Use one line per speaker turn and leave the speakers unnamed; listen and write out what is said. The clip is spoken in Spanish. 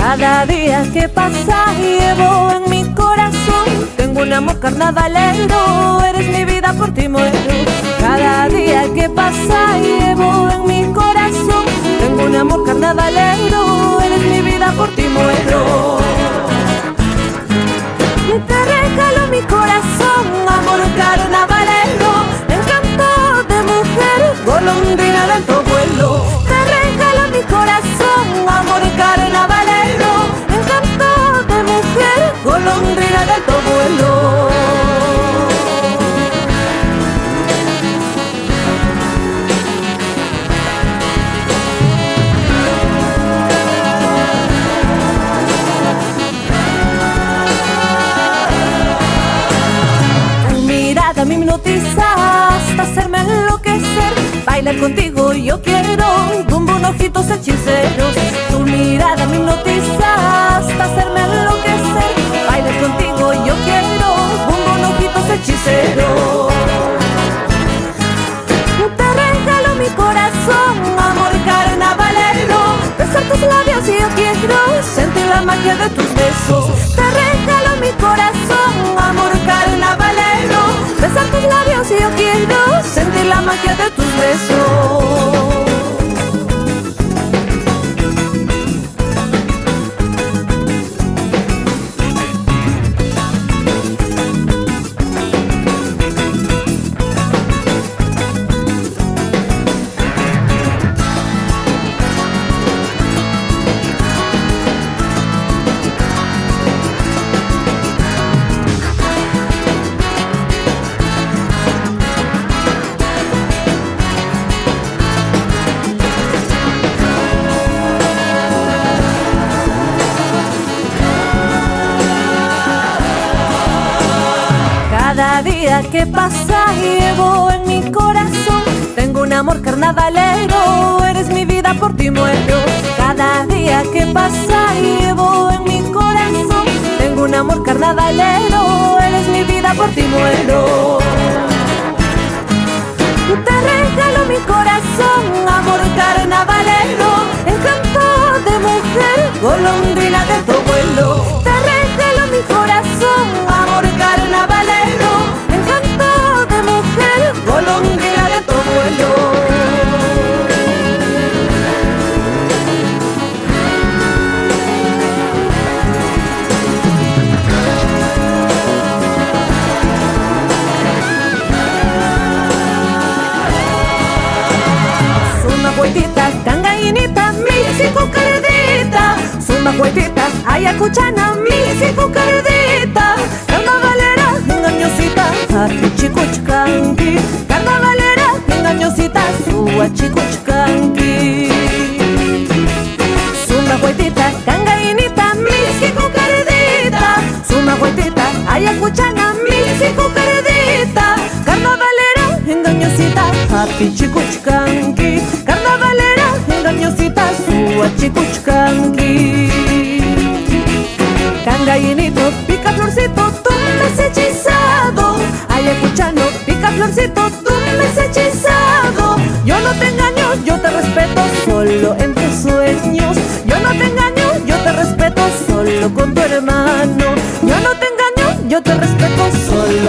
Cada día que pasa llevo en mi corazón. Tengo un amor carnavalero, eres mi vida, por ti muero. Cada día que pasa llevo en mi corazón. Tengo un amor carnavalero, eres mi vida, por ti muero. Te regalo mi corazón, amor carnavalero, encanto de mujer, golondrina de alto vuelo. Te regalo mi corazón, amor carnavalero, encanto de mujer, golondrina de alto vuelo. Me hipnotiza hasta hacerme enloquecer. Bailar contigo yo quiero, bum bum ojitos hechiceros. Tu mirada me hipnotiza hasta hacerme enloquecer. Bailar contigo yo quiero, bum bum ojitos hechiceros. Te regalo mi corazón, amor carnavalero, besar tus labios y yo quiero sentir la magia de tus besos. Te regalo mi corazón, amor carnavalero, besar tus labios y yo quiero sentir la magia de tus besos. Cada día que pasa llevo en mi corazón. Tengo un amor carnavalero, eres mi vida, por ti muero. Cada día que pasa llevo en mi corazón. Tengo un amor carnavalero, eres mi vida, por ti muero. Te regalo mi corazón, amor carnavalero, encanto de mujer, golondrina de tu vuelo. Te regalo mi corazón, amor carnavalero, encanto de mujer, golondrina de tu vuelo. Huetita, cangainita, misi cucardita. Suma huetita, ayacuchana, misi cucardita. Carnavalera, engañosita, chicuchcanqui. Carnavalera, engañosita, sua chicuchcanqui. Suma huetita, cangainita, misi cucardita. Suma huetita, ayacuchana, misi cucardita. Carnavalera, engañosita, chicuchcanqui. Carnavalera, engañosita, sua chicuchcanqui. Cangallinito, pica florcito, tú me has hechizado. Ayacuchano, pica florcito, tú me has hechizado. Yo no te engaño, yo te respeto solo en tus sueños. Yo no te engaño, yo te respeto solo con tu hermano. Yo no te engaño, yo te respeto solo